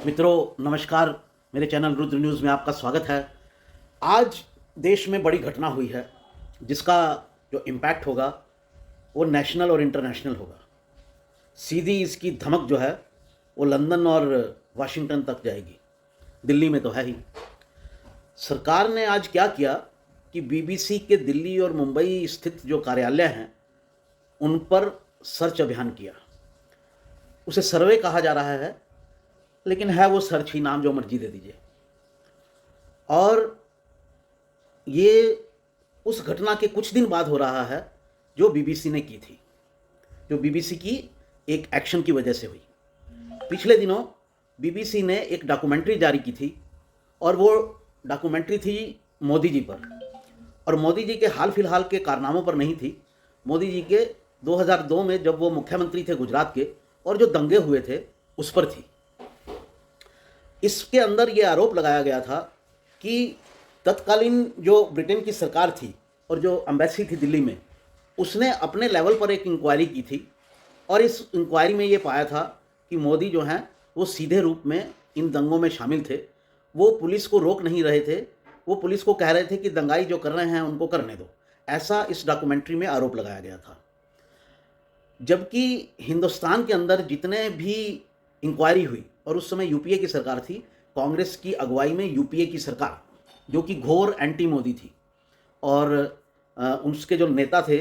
मित्रों नमस्कार। मेरे चैनल रुद्र न्यूज़ में आपका स्वागत है। आज देश में बड़ी घटना हुई है जिसका जो इम्पैक्ट होगा वो नेशनल और इंटरनेशनल होगा। सीधी इसकी धमक जो है वो लंदन और वाशिंगटन तक जाएगी। दिल्ली में तो है ही। सरकार ने आज क्या किया कि बीबीसी के दिल्ली और मुंबई स्थित जो कार्यालय हैं उन पर सर्च अभियान किया। उसे सर्वे कहा जा रहा है, लेकिन है वो सर्च ही, नाम जो मर्जी दे दीजिए। और ये उस घटना के कुछ दिन बाद हो रहा है जो बीबीसी ने की थी, जो बीबीसी की एक एक्शन की वजह से हुई। पिछले दिनों बीबीसी ने एक डॉक्यूमेंट्री जारी की थी और वो डॉक्यूमेंट्री थी मोदी जी पर। और मोदी जी के हाल फिलहाल के कारनामों पर नहीं थी, मोदी जी के 2002 में जब वो मुख्यमंत्री थे गुजरात के और जो दंगे हुए थे उस पर थी। इसके अंदर ये आरोप लगाया गया था कि तत्कालीन जो ब्रिटेन की सरकार थी और जो एम्बेसी थी दिल्ली में, उसने अपने लेवल पर एक इंक्वायरी की थी और इस इंक्वायरी में ये पाया था कि मोदी जो हैं वो सीधे रूप में इन दंगों में शामिल थे। वो पुलिस को रोक नहीं रहे थे, वो पुलिस को कह रहे थे कि दंगाई जो कर रहे हैं उनको करने दो। ऐसा इस डॉक्यूमेंट्री में आरोप लगाया गया था। जबकि हिंदुस्तान के अंदर जितने भी इंक्वायरी हुई, और उस समय यूपीए की सरकार थी, कांग्रेस की अगुवाई में यूपीए की सरकार, जो कि घोर एंटी मोदी थी, और उसके जो नेता थे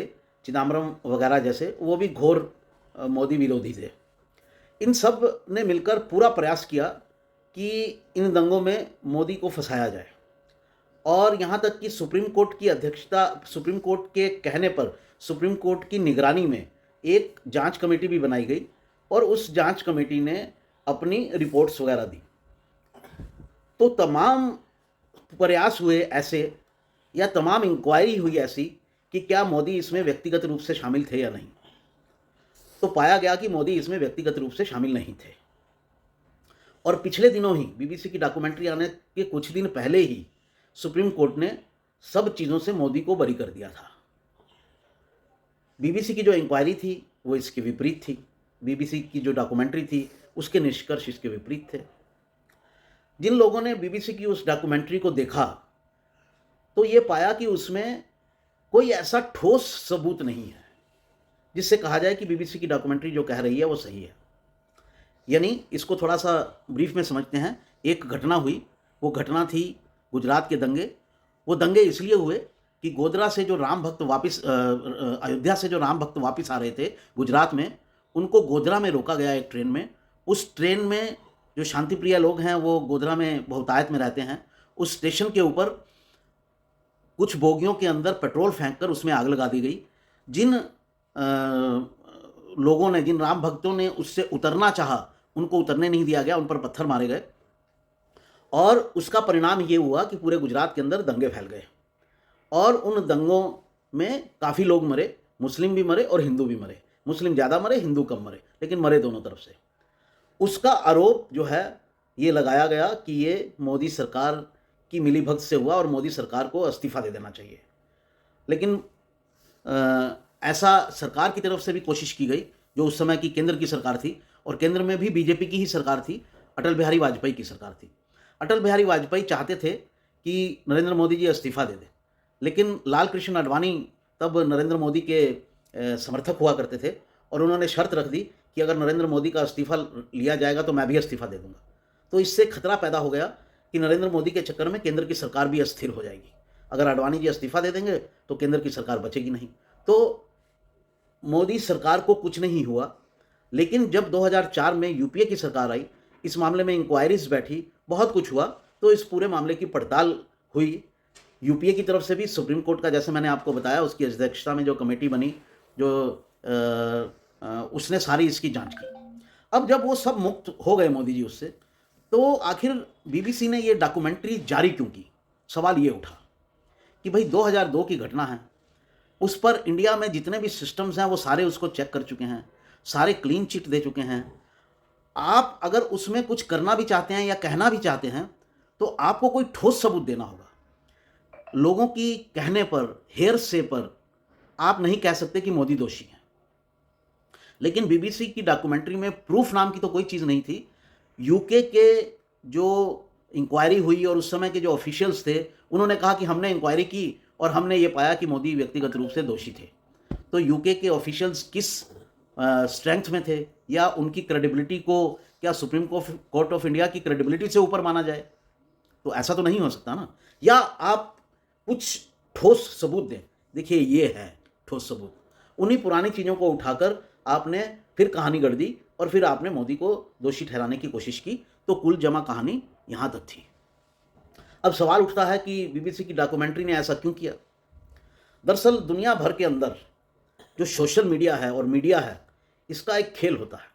चिदम्बरम वगैरह जैसे, वो भी घोर मोदी विरोधी थे। इन सब ने मिलकर पूरा प्रयास किया कि इन दंगों में मोदी को फंसाया जाए। और यहाँ तक कि सुप्रीम कोर्ट की अध्यक्षता, सुप्रीम कोर्ट के कहने पर सुप्रीम कोर्ट की निगरानी में एक जांच कमेटी भी बनाई गई और उस जांच कमेटी ने अपनी रिपोर्ट्स वगैरह दी। तो तमाम प्रयास हुए ऐसे, या तमाम इंक्वायरी हुई ऐसी कि क्या मोदी इसमें व्यक्तिगत रूप से शामिल थे या नहीं। तो पाया गया कि मोदी इसमें व्यक्तिगत रूप से शामिल नहीं थे। और पिछले दिनों ही बीबीसी की डॉक्यूमेंट्री आने के कुछ दिन पहले ही सुप्रीम कोर्ट ने सब चीज़ों से मोदी को बरी कर दिया था। बीबीसी की जो इंक्वायरी थी वो इसके विपरीत थी, बीबीसी की जो डॉक्यूमेंट्री थी उसके निष्कर्ष इसके विपरीत थे। जिन लोगों ने बीबीसी की उस डॉक्यूमेंट्री को देखा तो ये पाया कि उसमें कोई ऐसा ठोस सबूत नहीं है जिससे कहा जाए कि बीबीसी की डॉक्यूमेंट्री जो कह रही है वो सही है। यानी इसको थोड़ा सा ब्रीफ में समझते हैं। एक घटना हुई, वो घटना थी गुजरात के दंगे। वो दंगे इसलिए हुए कि गोधरा से जो राम भक्त वापस अयोध्या से जो राम भक्त वापस आ रहे थे गुजरात में, उनको गोधरा में रोका गया एक ट्रेन में। उस ट्रेन में जो शांतिप्रिय लोग हैं वो गोधरा में बहुतायत में रहते हैं। उस स्टेशन के ऊपर कुछ बोगियों के अंदर पेट्रोल फेंककर उसमें आग लगा दी गई। जिन लोगों ने, जिन राम भक्तों ने उससे उतरना चाहा, उनको उतरने नहीं दिया गया, उन पर पत्थर मारे गए। और उसका परिणाम ये हुआ कि पूरे गुजरात के अंदर दंगे फैल गए और उन दंगों में काफ़ी लोग मरे, मुस्लिम भी मरे और हिंदू भी मरे। मुस्लिम ज़्यादा मरे, हिंदू कम मरे, लेकिन मरे दोनों तरफ से। उसका आरोप जो है ये लगाया गया कि ये मोदी सरकार की मिलीभगत से हुआ और मोदी सरकार को इस्तीफ़ा दे देना चाहिए। लेकिन ऐसा सरकार की तरफ से भी कोशिश की गई, जो उस समय की केंद्र की सरकार थी, और केंद्र में भी बीजेपी की ही सरकार थी, अटल बिहारी वाजपेयी की सरकार थी। अटल बिहारी वाजपेयी चाहते थे कि नरेंद्र मोदी जी इस्तीफ़ा दे दें, लेकिन लाल कृष्ण आडवाणी तब नरेंद्र मोदी के समर्थक हुआ करते थे और उन्होंने शर्त रख दी कि अगर नरेंद्र मोदी का इस्तीफ़ा लिया जाएगा तो मैं भी इस्तीफ़ा दे दूंगा। तो इससे खतरा पैदा हो गया कि नरेंद्र मोदी के चक्कर में केंद्र की सरकार भी अस्थिर हो जाएगी। अगर आडवाणी जी इस्तीफ़ा दे देंगे तो केंद्र की सरकार बचेगी नहीं। तो मोदी सरकार को कुछ नहीं हुआ। लेकिन जब 2004 में यूपीए की सरकार आई, इस मामले में इंक्वायरीज बैठी, बहुत कुछ हुआ, तो इस पूरे मामले की पड़ताल हुई। यूपीए की तरफ से भी सुप्रीम कोर्ट का, जैसे मैंने आपको बताया, उसकी अध्यक्षता में जो कमेटी बनी, जो उसने सारी इसकी जांच की। अब जब वो सब मुक्त हो गए मोदी जी उससे, तो आखिर बीबीसी ने ये डॉक्यूमेंट्री जारी क्यों की? सवाल ये उठा कि भाई 2002 की घटना है, उस पर इंडिया में जितने भी सिस्टम्स हैं वो सारे उसको चेक कर चुके हैं, सारे क्लीन चिट दे चुके हैं। आप अगर उसमें कुछ करना भी चाहते हैं या कहना भी चाहते हैं तो आपको कोई ठोस सबूत देना होगा। लोगों की कहने पर, हेरसे पर आप नहीं कह सकते कि मोदी दोषी है। लेकिन बीबीसी की डॉक्यूमेंट्री में प्रूफ नाम की तो कोई चीज़ नहीं थी। यूके के जो इंक्वायरी हुई और उस समय के जो ऑफिशियल्स थे, उन्होंने कहा कि हमने इंक्वायरी की और हमने ये पाया कि मोदी व्यक्तिगत रूप से दोषी थे। तो यूके के ऑफिशियल्स किस स्ट्रेंथ में थे, या उनकी क्रेडिबिलिटी को क्या सुप्रीम कोर्ट ऑफ इंडिया की क्रेडिबिलिटी से ऊपर माना जाए? तो ऐसा तो नहीं हो सकता ना। या आप कुछ ठोस सबूत दें, देखिए ये है ठोस सबूत। उन्हीं पुरानी चीज़ों को उठाकर आपने फिर कहानी गढ़ दी और फिर आपने मोदी को दोषी ठहराने की कोशिश की। तो कुल जमा कहानी यहाँ तक थी। अब सवाल उठता है कि बीबीसी की डॉक्यूमेंट्री ने ऐसा क्यों किया? दरअसल दुनिया भर के अंदर जो सोशल मीडिया है और मीडिया है, इसका एक खेल होता है,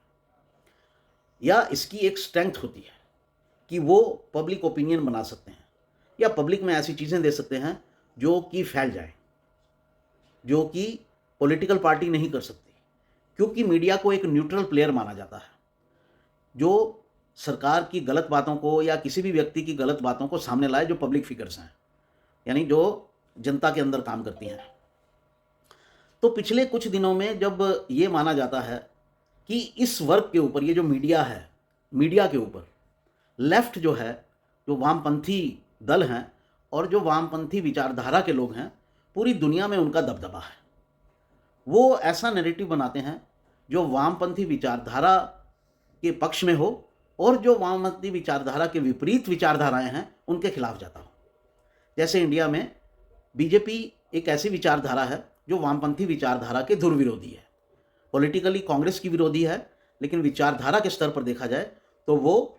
या इसकी एक स्ट्रेंथ होती है कि वो पब्लिक ओपिनियन बना सकते हैं, या पब्लिक में ऐसी चीज़ें दे सकते हैं जो कि फैल जाए, जो कि पॉलिटिकल पार्टी नहीं कर सकती, क्योंकि मीडिया को एक न्यूट्रल प्लेयर माना जाता है जो सरकार की गलत बातों को या किसी भी व्यक्ति की गलत बातों को सामने लाए, जो पब्लिक फिगर्स हैं, यानी जो जनता के अंदर काम करती हैं। तो पिछले कुछ दिनों में जब ये माना जाता है कि इस वर्ग के ऊपर, ये जो मीडिया है, मीडिया के ऊपर लेफ्ट जो है, जो वामपंथी दल हैं और जो वामपंथी विचारधारा के लोग हैं, पूरी दुनिया में उनका दबदबा है। वो ऐसा नैरेटिव बनाते हैं जो वामपंथी विचारधारा के पक्ष में हो और जो वामपंथी विचारधारा के विपरीत विचारधाराएं हैं उनके खिलाफ जाता हो। जैसे इंडिया में बीजेपी एक ऐसी विचारधारा है जो वामपंथी विचारधारा के धुर विरोधी है। पॉलिटिकली कांग्रेस की विरोधी है, लेकिन विचारधारा के स्तर पर देखा जाए तो वो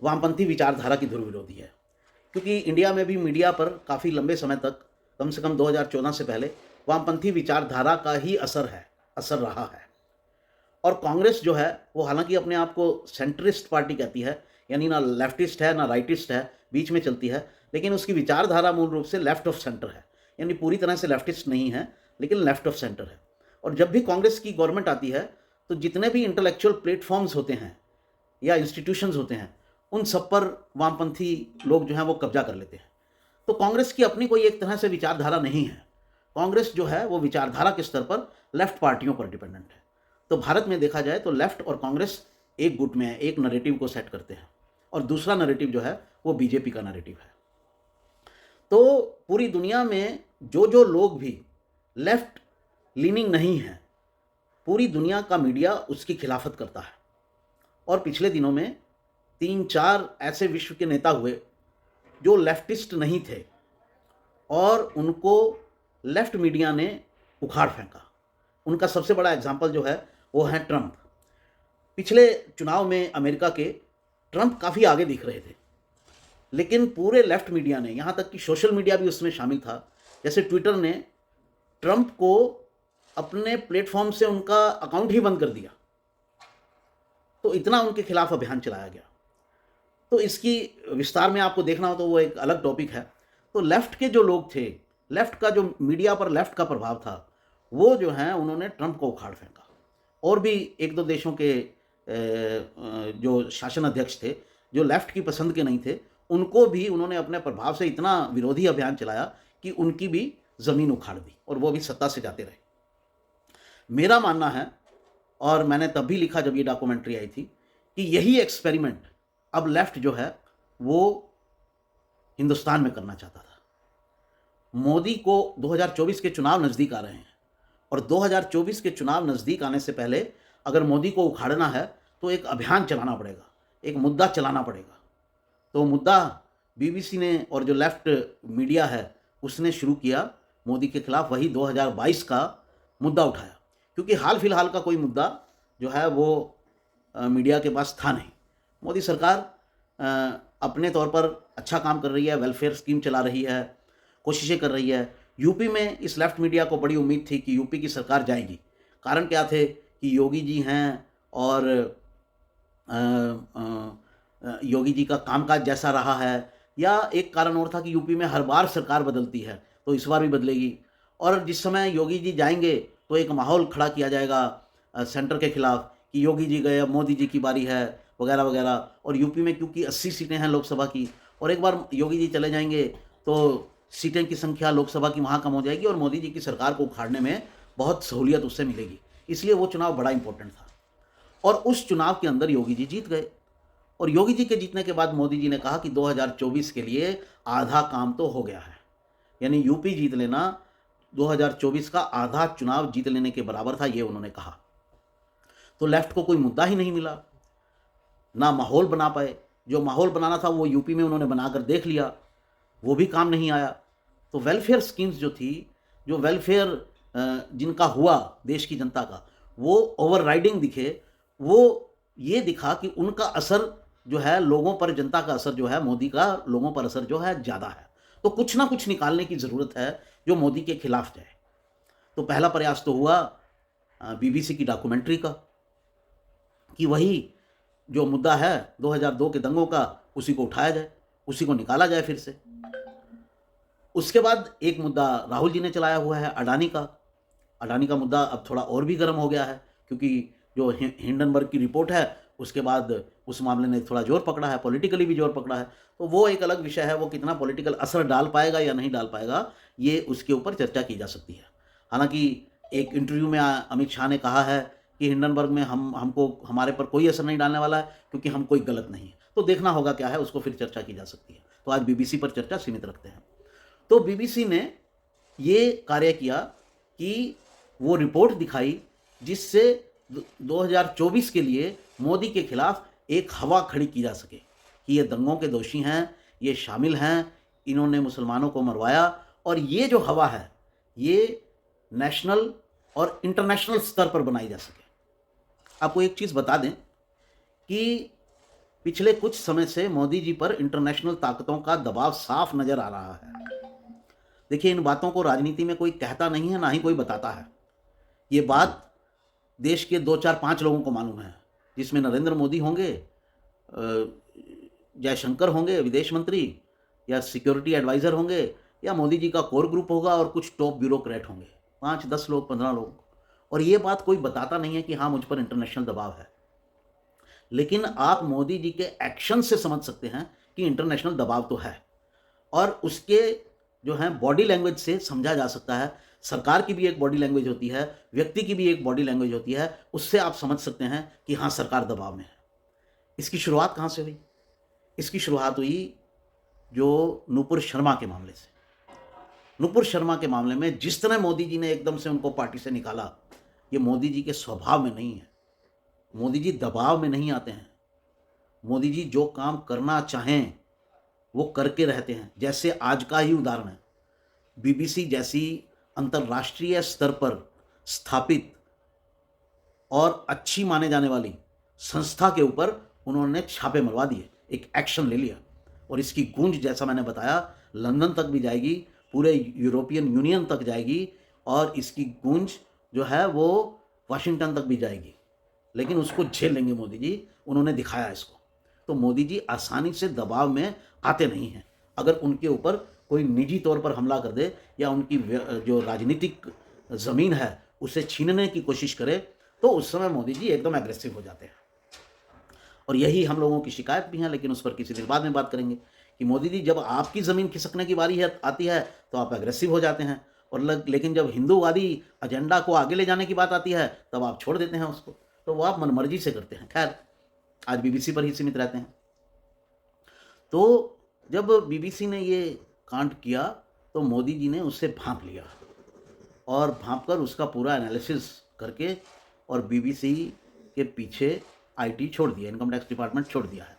वामपंथी विचारधारा की धुर विरोधी है। क्योंकि इंडिया में भी मीडिया पर काफ़ी लंबे समय तक, कम से कम 2014 से पहले, वामपंथी विचारधारा का ही असर रहा है। और कांग्रेस जो है वो हालांकि अपने आप को सेंट्रिस्ट पार्टी कहती है, यानी ना लेफ्टिस्ट है ना राइटिस्ट है, बीच में चलती है, लेकिन उसकी विचारधारा मूल रूप से लेफ्ट ऑफ सेंटर है, यानी पूरी तरह से लेफ्टिस्ट नहीं है लेकिन लेफ्ट ऑफ सेंटर है। और जब भी कांग्रेस की गवर्नमेंट आती है तो जितने भी इंटेलेक्चुअल प्लेटफॉर्म्स होते हैं या इंस्टीट्यूशंस होते हैं, उन सब पर वामपंथी लोग जो हैं वो कब्जा कर लेते हैं। तो कांग्रेस की अपनी कोई एक तरह से विचारधारा नहीं है। कांग्रेस जो है वो विचारधारा के स्तर पर लेफ्ट पार्टियों पर डिपेंडेंट है। तो भारत में देखा जाए तो लेफ्ट और कांग्रेस एक गुट में है, एक नैरेटिव को सेट करते हैं, और दूसरा नैरेटिव जो है वो बीजेपी का नैरेटिव है। तो पूरी दुनिया में जो लोग भी लेफ्ट लीनिंग नहीं है, पूरी दुनिया का मीडिया उसकी खिलाफत करता है। और पिछले दिनों में 3-4 ऐसे विश्व के नेता हुए जो लेफ्टिस्ट नहीं थे और उनको लेफ्ट मीडिया ने उखाड़ फेंका। उनका सबसे बड़ा एग्जाम्पल जो है वो है ट्रंप। पिछले चुनाव में अमेरिका के ट्रंप काफ़ी आगे दिख रहे थे, लेकिन पूरे लेफ्ट मीडिया ने, यहाँ तक कि सोशल मीडिया भी उसमें शामिल था, जैसे ट्विटर ने ट्रंप को अपने प्लेटफॉर्म से उनका अकाउंट ही बंद कर दिया। तो इतना उनके खिलाफ अभियान चलाया गया। तो इसकी विस्तार में आपको देखना हो तो वो एक अलग टॉपिक है। तो लेफ्ट के जो लोग थे, लेफ्ट का जो मीडिया पर लेफ्ट का प्रभाव था, वो जो है उन्होंने ट्रंप को उखाड़ फेंका। और भी 1-2 देशों के जो शासन अध्यक्ष थे जो लेफ्ट की पसंद के नहीं थे, उनको भी उन्होंने अपने प्रभाव से इतना विरोधी अभियान चलाया कि उनकी भी ज़मीन उखाड़ दी और वो भी सत्ता से जाते रहे। मेरा मानना है, और मैंने तब भी लिखा जब ये डॉक्यूमेंट्री आई थी, कि यही एक्सपेरिमेंट अब लेफ्ट जो है वो हिंदुस्तान में करना चाहता था। मोदी को 2024 के चुनाव नज़दीक आ रहे हैं, और 2024 के चुनाव नज़दीक आने से पहले अगर मोदी को उखाड़ना है तो एक अभियान चलाना पड़ेगा, एक मुद्दा चलाना पड़ेगा। तो मुद्दा बीबीसी ने और जो लेफ्ट मीडिया है उसने शुरू किया मोदी के खिलाफ, वही 2022 का मुद्दा उठाया, क्योंकि हाल फिलहाल का कोई मुद्दा जो है वो मीडिया के पास था नहीं। मोदी सरकार अपने तौर पर अच्छा काम कर रही है, वेलफेयर स्कीम चला रही है, कोशिशें कर रही है। यूपी में इस लेफ्ट मीडिया को बड़ी उम्मीद थी कि यूपी की सरकार जाएगी। कारण क्या थे कि योगी जी हैं और योगी जी का कामकाज जैसा रहा है, या एक कारण और था कि यूपी में हर बार सरकार बदलती है तो इस बार भी बदलेगी, और जिस समय योगी जी जाएंगे तो एक माहौल खड़ा किया जाएगा सेंटर के खिलाफ कि योगी जी गए, अब मोदी जी की बारी है, वगैरह वगैरह। और यूपी में क्योंकि 80 सीटें हैं लोकसभा की, और एक बार योगी जी चले जाएंगे तो सीटें की संख्या लोकसभा की वहाँ कम हो जाएगी और मोदी जी की सरकार को उखाड़ने में बहुत सहूलियत उससे मिलेगी। इसलिए वो चुनाव बड़ा इंपॉर्टेंट था, और उस चुनाव के अंदर योगी जी जीत गए। और योगी जी के जीतने के बाद मोदी जी ने कहा कि 2024 के लिए आधा काम तो हो गया है, यानी यूपी जीत लेना 2024 का आधा चुनाव जीत लेने के बराबर था, ये उन्होंने कहा। तो लेफ्ट को कोई मुद्दा ही नहीं मिला, ना माहौल बना पाए। जो माहौल बनाना था वो यूपी में उन्होंने बनाकर देख लिया, वो भी काम नहीं आया। तो वेलफेयर स्कीम्स जो थी, जो वेलफेयर जिनका हुआ देश की जनता का, वो ओवरराइडिंग दिखे, वो ये दिखा कि उनका असर जो है लोगों पर, जनता का असर जो है, मोदी का लोगों पर असर जो है ज़्यादा है। तो कुछ ना कुछ निकालने की ज़रूरत है जो मोदी के खिलाफ जाए। तो पहला प्रयास तो हुआ बीबीसी की डॉक्यूमेंट्री का, कि वही जो मुद्दा है 2002 के दंगों का, उसी को उठाया जाए, उसी को निकाला जाए फिर से। उसके बाद एक मुद्दा राहुल जी ने चलाया हुआ है अडानी का। अडानी का मुद्दा अब थोड़ा और भी गर्म हो गया है, क्योंकि जो हिंडनबर्ग की रिपोर्ट है उसके बाद उस मामले ने थोड़ा जोर पकड़ा है, पॉलिटिकली भी जोर पकड़ा है। तो वो एक अलग विषय है, वो कितना पॉलिटिकल असर डाल पाएगा या नहीं डाल पाएगा, ये उसके ऊपर चर्चा की जा सकती है। हालांकि एक इंटरव्यू में अमित शाह ने कहा है कि हिंडनबर्ग में हमको हमारे पर कोई असर नहीं डालने वाला है, क्योंकि हम कोई गलत नहीं है। तो देखना होगा क्या है, उसको फिर चर्चा की जा सकती है। तो आज बीबीसी पर चर्चा सीमित रखते हैं। तो बीबीसी ने ये कार्य किया कि वो रिपोर्ट दिखाई जिससे 2024 के लिए मोदी के खिलाफ एक हवा खड़ी की जा सके कि ये दंगों के दोषी हैं, ये शामिल हैं, इन्होंने मुसलमानों को मरवाया। और ये जो हवा है ये नेशनल और इंटरनेशनल स्तर पर बनाई जा सके। आपको एक चीज़ बता दें कि पिछले कुछ समय से मोदी जी पर इंटरनेशनल ताकतों का दबाव साफ नज़र आ रहा है। देखिए, इन बातों को राजनीति में कोई कहता नहीं है, ना ही कोई बताता है। ये बात देश के 2, 4, 5 लोगों को मालूम है, जिसमें नरेंद्र मोदी होंगे, जयशंकर होंगे विदेश मंत्री, या सिक्योरिटी एडवाइज़र होंगे, या मोदी जी का कोर ग्रुप होगा और कुछ टॉप ब्यूरोक्रेट होंगे, 5, 10 लोग, 15 लोग। और ये बात कोई बताता नहीं है कि हाँ, मुझ पर इंटरनेशनल दबाव है। लेकिन आप मोदी जी के एक्शन से समझ सकते हैं कि इंटरनेशनल दबाव तो है, और उसके जो है बॉडी लैंग्वेज से समझा जा सकता है। सरकार की भी एक बॉडी लैंग्वेज होती है, व्यक्ति की भी एक बॉडी लैंग्वेज होती है, उससे आप समझ सकते हैं कि हाँ, सरकार दबाव में है। इसकी शुरुआत कहाँ से हुई? इसकी शुरुआत हुई जो नूपुर शर्मा के मामले से। नूपुर शर्मा के मामले में जिस तरह मोदी जी ने एकदम से उनको पार्टी से निकाला, ये मोदी जी के स्वभाव में नहीं है। मोदी जी दबाव में नहीं आते हैं। मोदी जी जो काम करना चाहें वो करके रहते हैं। जैसे आज का ही उदाहरण है, बीबीसी जैसी अंतर्राष्ट्रीय स्तर पर स्थापित और अच्छी माने जाने वाली संस्था के ऊपर उन्होंने छापे मरवा दिए, एक एक्शन ले लिया, और इसकी गूंज, जैसा मैंने बताया, लंदन तक भी जाएगी, पूरे यूरोपियन यूनियन तक जाएगी, और इसकी गूंज जो है वो वाशिंगटन तक भी जाएगी। लेकिन उसको झेल लेंगे मोदी जी, उन्होंने दिखाया इसको। तो मोदी जी आसानी से दबाव में आते नहीं हैं। अगर उनके ऊपर कोई निजी तौर पर हमला कर दे या उनकी जो राजनीतिक ज़मीन है उसे छीनने की कोशिश करे, तो उस समय मोदी जी एकदम एग्रेसिव हो जाते हैं। और यही हम लोगों की शिकायत भी है, लेकिन उस पर किसी दिन बाद में बात करेंगे कि मोदी जी जब आपकी ज़मीन खिसकने की बारी आती है तो आप एग्रेसिव हो जाते हैं, और लेकिन जब हिंदूवादी एजेंडा को आगे ले जाने की बात आती है तब आप छोड़ देते हैं उसको, तो वो आप मनमर्जी से करते हैं। खैर, आज बीबीसी पर ही सीमित रहते हैं। तो जब बीबीसी ने ये कांड किया तो मोदी जी ने उससे भांप लिया, और भांप कर उसका पूरा एनालिसिस करके और बीबीसी के पीछे आईटी छोड़ दिया, इनकम टैक्स डिपार्टमेंट छोड़ दिया है।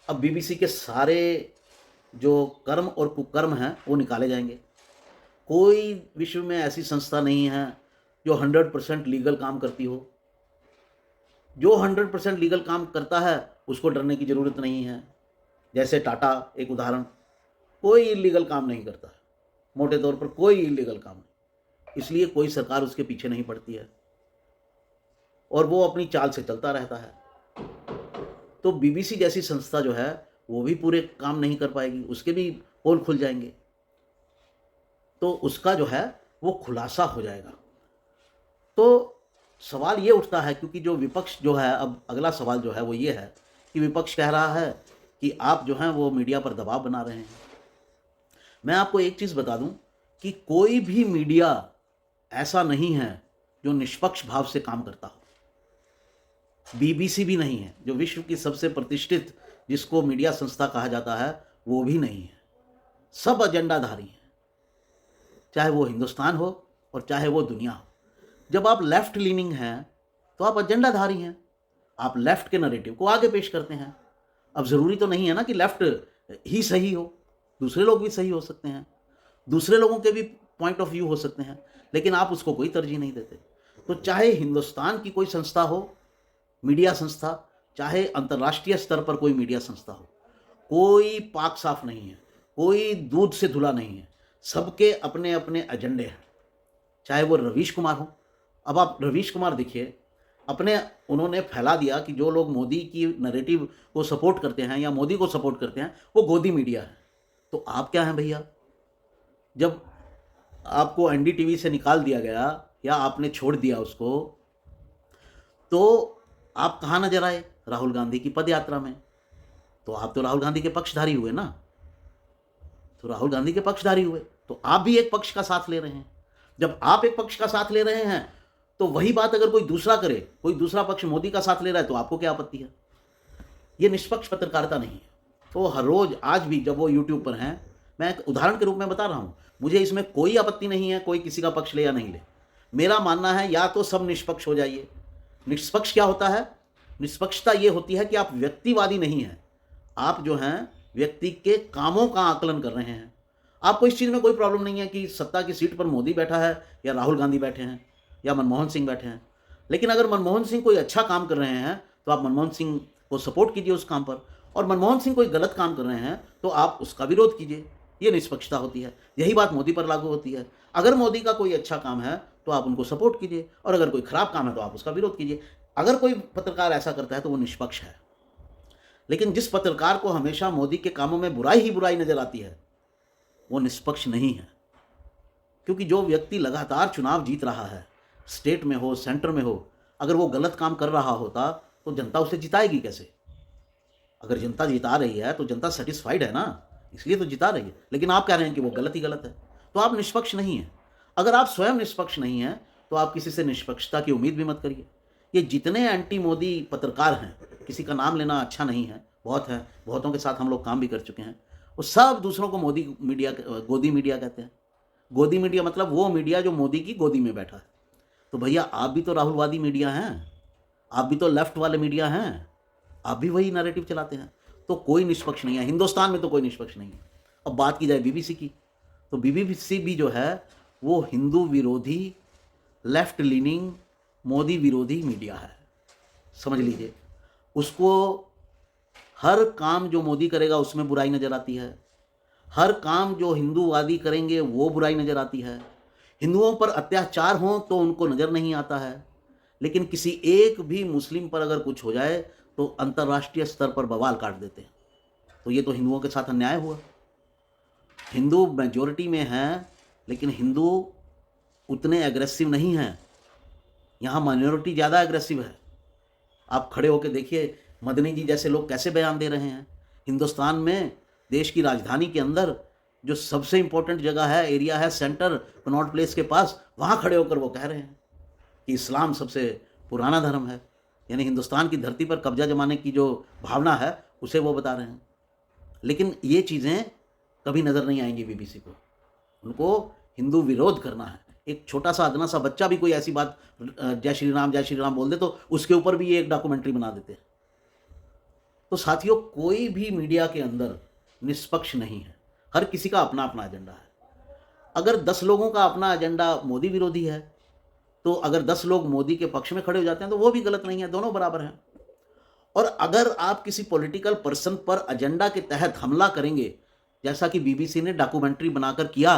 अब बीबीसी के सारे जो कर्म और कुकर्म हैं वो निकाले जाएंगे। कोई विश्व में ऐसी संस्था नहीं है जो 100% लीगल काम करती हो। जो 100% लीगल काम करता है उसको डरने की ज़रूरत नहीं है। जैसे टाटा एक उदाहरण, कोई इलीगल काम नहीं करता है, मोटे तौर पर कोई इलीगल काम नहीं, इसलिए कोई सरकार उसके पीछे नहीं पड़ती है और वो अपनी चाल से चलता रहता है। तो बीबीसी जैसी संस्था जो है वो भी पूरे काम नहीं कर पाएगी, उसके भी पोल खुल जाएंगे, तो उसका जो है वो खुलासा हो जाएगा। तो सवाल ये उठता है, क्योंकि जो विपक्ष जो है, अब अगला सवाल जो है वो ये है कि विपक्ष कह रहा है कि आप जो हैं वो मीडिया पर दबाव बना रहे हैं। मैं आपको एक चीज़ बता दूं कि कोई भी मीडिया ऐसा नहीं है जो निष्पक्ष भाव से काम करता हो। बीबीसी भी नहीं है, जो विश्व की सबसे प्रतिष्ठित जिसको मीडिया संस्था कहा जाता है वो भी नहीं है। सब एजेंडाधारी हैं, चाहे वो हिंदुस्तान हो और चाहे वो दुनिया हो। जब आप लेफ्ट लीनिंग हैं तो आप एजेंडाधारी हैं, आप लेफ्ट के नरेटिव को आगे पेश करते हैं। अब ज़रूरी तो नहीं है ना कि लेफ्ट ही सही हो, दूसरे लोग भी सही हो सकते हैं, दूसरे लोगों के भी पॉइंट ऑफ व्यू हो सकते हैं, लेकिन आप उसको कोई तरजीह नहीं देते। तो चाहे हिंदुस्तान की कोई संस्था हो, मीडिया संस्था, चाहे अंतर्राष्ट्रीय स्तर पर कोई मीडिया संस्था हो, कोई पाक साफ नहीं है, कोई दूध से धुला नहीं है, सबके अपने अपने एजेंडे हैं। चाहे वो रवीश कुमार हो, अब आप रवीश कुमार देखिए, अपने उन्होंने फैला दिया कि जो लोग मोदी की नैरेटिव को सपोर्ट करते हैं या मोदी को सपोर्ट करते हैं वो गोदी मीडिया है। तो आप क्या हैं भैया? जब आपको एनडीटीवी से निकाल दिया गया या आपने छोड़ दिया उसको, तो आप कहाँ नजर आए? राहुल गांधी की पद यात्रा में। तो आप तो राहुल गांधी के पक्षधारी हुए ना, तो राहुल गांधी के पक्षधारी हुए, तो आप भी एक पक्ष का साथ ले रहे हैं। जब आप एक पक्ष का साथ ले रहे हैं तो वही बात अगर कोई दूसरा करे, कोई दूसरा पक्ष मोदी का साथ ले रहा है, तो आपको क्या आपत्ति है? ये निष्पक्ष पत्रकारिता नहीं है। तो हर रोज़ आज भी जब वो यूट्यूब पर हैं, मैं एक उदाहरण के रूप में बता रहा हूँ, मुझे इसमें कोई आपत्ति नहीं है कोई किसी का पक्ष ले या नहीं ले। मेरा मानना है या तो सब निष्पक्ष हो जाइए। निष्पक्ष क्या होता है? निष्पक्षता ये होती है कि आप व्यक्तिवादी नहीं हैं, आप जो हैं व्यक्ति के कामों का आकलन कर रहे हैं। आपको इस चीज़ में कोई प्रॉब्लम नहीं है कि सत्ता की सीट पर मोदी बैठा है या राहुल गांधी बैठे हैं या मनमोहन सिंह बैठे हैं, लेकिन अगर मनमोहन सिंह कोई अच्छा काम कर रहे हैं तो आप मनमोहन सिंह को सपोर्ट कीजिए उस काम पर, और मनमोहन सिंह कोई गलत काम कर रहे हैं तो आप उसका विरोध कीजिए। ये निष्पक्षता होती है। यही बात मोदी पर लागू होती है। अगर मोदी का कोई अच्छा काम है तो आप उनको सपोर्ट कीजिए, और अगर कोई खराब काम है तो आप उसका विरोध कीजिए। अगर कोई पत्रकार ऐसा करता है तो वो निष्पक्ष है। लेकिन जिस पत्रकार को हमेशा मोदी के कामों में बुराई ही बुराई नजर आती है वो निष्पक्ष नहीं है। क्योंकि जो व्यक्ति लगातार चुनाव जीत रहा है, स्टेट में हो सेंटर में हो, अगर वो गलत काम कर रहा होता तो जनता उसे जिताएगी कैसे? अगर जनता जिता रही है तो जनता सेटिस्फाइड है ना, इसलिए तो जिता रही है। लेकिन आप कह रहे हैं कि वो गलत ही गलत है, तो आप निष्पक्ष नहीं हैं। अगर आप स्वयं निष्पक्ष नहीं हैं तो आप किसी से निष्पक्षता की उम्मीद भी मत करिए। ये जितने एंटी मोदी पत्रकार हैं, किसी का नाम लेना अच्छा नहीं है, बहुत है, बहुतों के साथ हम लोग काम भी कर चुके हैं, वो सब दूसरों को मोदी मीडिया, गोदी मीडिया कहते हैं। गोदी मीडिया मतलब वो मीडिया जो मोदी की गोदी में बैठा है। तो भैया आप भी तो राहुलवादी मीडिया हैं, आप भी तो लेफ्ट वाले मीडिया हैं, आप भी वही नैरेटिव चलाते हैं। तो कोई निष्पक्ष नहीं है हिंदुस्तान में, तो कोई निष्पक्ष नहीं है। अब बात की जाए बीबीसी की, तो बीबीसी भी जो है वो हिंदू विरोधी, लेफ्ट लीनिंग, मोदी विरोधी मीडिया है, समझ लीजिए। उसको हर काम जो मोदी करेगा उसमें बुराई नज़र आती है, हर काम जो हिंदूवादी करेंगे वो बुराई नज़र आती है। हिंदुओं पर अत्याचार हो तो उनको नज़र नहीं आता है, लेकिन किसी एक भी मुस्लिम पर अगर कुछ हो जाए तो अंतर्राष्ट्रीय स्तर पर बवाल काट देते हैं। तो ये तो हिंदुओं के साथ अन्याय हुआ। हिंदू मेजॉरिटी में हैं लेकिन हिंदू उतने एग्रेसिव नहीं हैं, यहाँ माइनॉरिटी ज़्यादा एग्रेसिव है। आप खड़े होकर देखिए मदनी जी जैसे लोग कैसे बयान दे रहे हैं। हिंदुस्तान में देश की राजधानी के अंदर जो सबसे इम्पोर्टेंट जगह है, एरिया है, सेंटर कनॉट प्लेस के पास, वहाँ खड़े होकर वो कह रहे हैं कि इस्लाम सबसे पुराना धर्म है, यानी हिंदुस्तान की धरती पर कब्जा जमाने की जो भावना है उसे वो बता रहे हैं। लेकिन ये चीज़ें कभी नज़र नहीं आएंगी बीबीसी को। उनको हिंदू विरोध करना है। एक छोटा सा अदना सा बच्चा भी कोई ऐसी बात जय श्री राम बोल दे तो उसके ऊपर भी ये एक डॉक्यूमेंट्री बना देते हैं। तो साथियों, कोई भी मीडिया के अंदर निष्पक्ष नहीं है, हर किसी का अपना अपना एजेंडा है। अगर 10 लोगों का अपना एजेंडा मोदी विरोधी है तो अगर 10 लोग मोदी के पक्ष में खड़े हो जाते हैं तो वो भी गलत नहीं है, दोनों बराबर हैं। और अगर आप किसी पॉलिटिकल पर्सन पर एजेंडा के तहत हमला करेंगे, जैसा कि बीबीसी ने डॉक्यूमेंट्री बनाकर किया,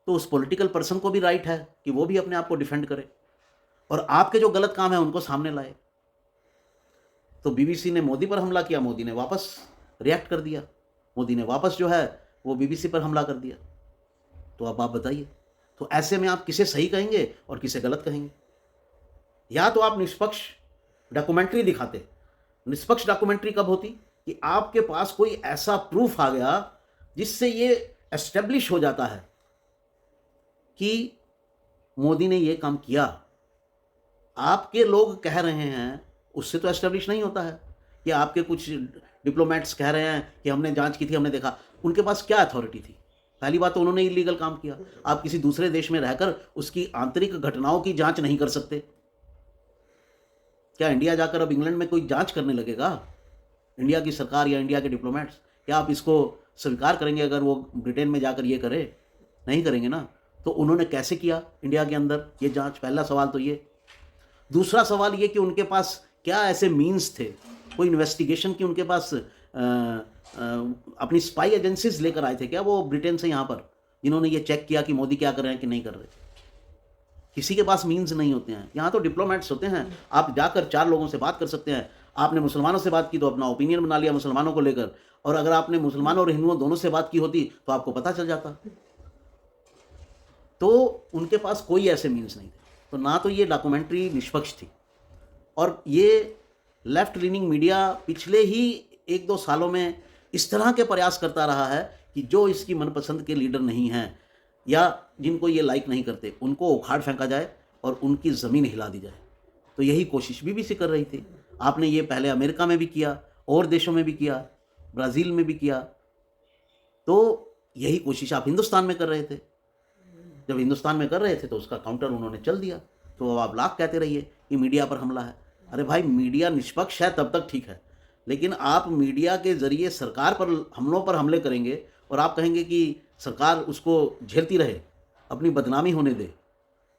तो उस पॉलिटिकल पर्सन को भी राइट है कि वो भी अपने आप को डिफेंड करे और आपके जो गलत काम है उनको सामने लाए। तो बीबीसी ने मोदी पर हमला किया, मोदी ने वापस रिएक्ट कर दिया, मोदी ने वापस जो है वो बीबीसी पर हमला कर दिया। तो अब आप बताइए, तो ऐसे में आप किसे सही कहेंगे और किसे गलत कहेंगे? या तो आप निष्पक्ष डॉक्यूमेंट्री दिखाते। निष्पक्ष डॉक्यूमेंट्री कब होती? कि आपके पास कोई ऐसा प्रूफ आ गया जिससे ये एस्टेब्लिश हो जाता है कि मोदी ने ये काम किया। आपके लोग कह रहे हैं, उससे तो एस्टेब्लिश नहीं होता है कि आपके कुछ डिप्लोमेट्स कह रहे हैं कि हमने जांच की थी, हमने देखा। उनके पास क्या अथॉरिटी थी? पहली बात तो उन्होंने इलीगल काम किया। आप किसी दूसरे देश में रहकर उसकी आंतरिक घटनाओं की जांच नहीं कर सकते। क्या इंडिया जाकर अब इंग्लैंड में कोई जांच करने लगेगा? इंडिया की सरकार या इंडिया के डिप्लोमेट्स, क्या आप इसको स्वीकार करेंगे अगर वो ब्रिटेन में जाकर ये करे? नहीं करेंगे ना। तो उन्होंने कैसे किया इंडिया के अंदर ये जांच? पहला सवाल तो ये। दूसरा सवाल ये कि उनके पास क्या ऐसे मीन्स थे, कोई इन्वेस्टिगेशन की उनके पास अपनी स्पाई एजेंसीज लेकर आए थे क्या वो ब्रिटेन से यहाँ पर, जिन्होंने ये चेक किया कि मोदी क्या कर रहे हैं कि नहीं कर रहे? किसी के पास मीन्स नहीं होते हैं। यहाँ तो डिप्लोमेट्स होते हैं, आप जाकर 4 लोगों से बात कर सकते हैं। आपने मुसलमानों से बात की तो अपना ओपिनियन बना लिया मुसलमानों को लेकर, और अगर आपने मुसलमानों और हिंदुओं दोनों से बात की होती तो आपको पता चल जाता। तो उनके पास कोई ऐसे मीन्स नहीं थे। तो ना तो ये डॉक्यूमेंट्री निष्पक्ष थी, और ये लेफ्ट लीनिंग मीडिया पिछले ही 1-2 सालों में इस तरह के प्रयास करता रहा है कि जो इसकी मनपसंद के लीडर नहीं हैं या जिनको ये लाइक नहीं करते, उनको उखाड़ फेंका जाए और उनकी ज़मीन हिला दी जाए। तो यही कोशिश बीबीसी कर रही थी। आपने ये पहले अमेरिका में भी किया, और देशों में भी किया, ब्राज़ील में भी किया। तो यही कोशिश आप हिंदुस्तान में कर रहे थे। जब हिंदुस्तान में कर रहे थे तो उसका काउंटर उन्होंने चल दिया। तो अब आप लाख कहते रहिए कि मीडिया पर हमला है। अरे भाई, मीडिया निष्पक्ष है तब तक ठीक है, लेकिन आप मीडिया के ज़रिए सरकार पर हमलों पर हमले करेंगे और आप कहेंगे कि सरकार उसको झेलती रहे, अपनी बदनामी होने दे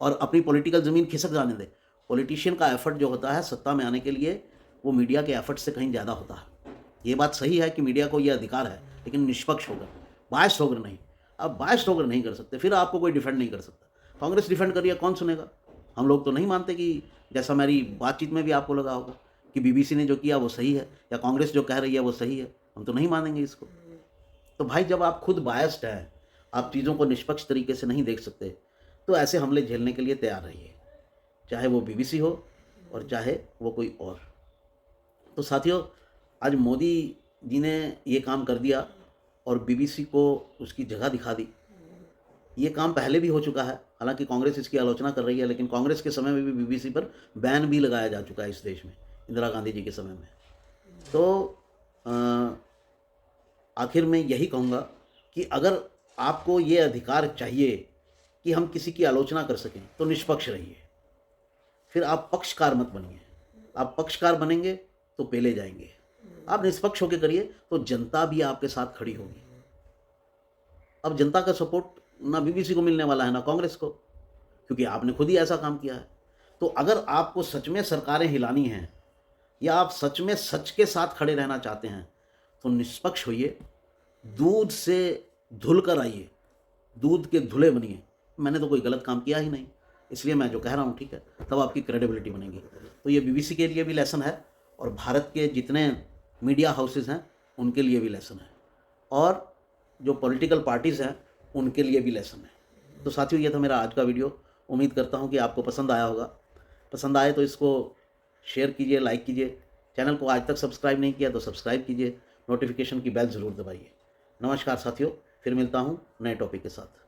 और अपनी पॉलिटिकल ज़मीन खिसक जाने दे। पॉलिटिशियन का एफर्ट जो होता है सत्ता में आने के लिए, वो मीडिया के एफर्ट से कहीं ज़्यादा होता है। ये बात सही है कि मीडिया को ये अधिकार है, लेकिन निष्पक्ष होकर, बायस्ड होकर नहीं। अब बायस्ड होकर नहीं कर सकते, फिर आपको कोई डिफेंड नहीं कर सकता। कांग्रेस डिफेंड करिए, कौन सुनेगा? हम लोग तो नहीं मानते कि, जैसा मेरी बातचीत में भी आपको लगा होगा कि बीबीसी ने जो किया वो सही है या कांग्रेस जो कह रही है वो सही है। हम तो नहीं मानेंगे इसको। तो भाई, जब आप खुद बायस्ड हैं, आप चीज़ों को निष्पक्ष तरीके से नहीं देख सकते, तो ऐसे हमले झेलने के लिए तैयार रहिए, चाहे वो बीबीसी हो और चाहे वो कोई और। तो साथियों, आज मोदी जी ने ये काम कर दिया और बीबीसी को उसकी जगह दिखा दी। ये काम पहले भी हो चुका है, हालांकि कांग्रेस इसकी आलोचना कर रही है, लेकिन कांग्रेस के समय में भी बीबीसी पर बैन भी लगाया जा चुका है इस देश में, इंदिरा गांधी जी के समय में। तो आखिर में यही कहूँगा कि अगर आपको ये अधिकार चाहिए कि हम किसी की आलोचना कर सकें, तो निष्पक्ष रहिए। फिर आप पक्षकार मत बनिए। आप पक्षकार बनेंगे तो पेले जाएंगे। आप निष्पक्ष होकर करिए तो जनता भी आपके साथ खड़ी होगी। अब जनता का सपोर्ट ना बीबीसी को मिलने वाला है ना कांग्रेस को, क्योंकि आपने खुद ही ऐसा काम किया है। तो अगर आपको सच में सरकारें हिलानी हैं या आप सच में सच के साथ खड़े रहना चाहते हैं, तो निष्पक्ष होइए, दूध से धुल कर आइए, दूध के धुले बनिए। मैंने तो कोई गलत काम किया ही नहीं, इसलिए मैं जो कह रहा हूँ ठीक है, तब आपकी क्रेडिबिलिटी बनेगी। तो ये बीबीसी के लिए भी लेसन है और भारत के जितने मीडिया हाउसेस हैं उनके लिए भी लेसन है, और जो पॉलिटिकल पार्टीज़ हैं उनके लिए भी लेसन है। तो साथियों, ये था मेरा आज का वीडियो। उम्मीद करता हूँ कि आपको पसंद आया होगा। पसंद आए तो इसको शेयर कीजिए, लाइक कीजिए। चैनल को आज तक सब्सक्राइब नहीं किया तो सब्सक्राइब कीजिए, नोटिफिकेशन की बेल ज़रूर दबाइए। नमस्कार साथियों, फिर मिलता हूँ नए टॉपिक के साथ।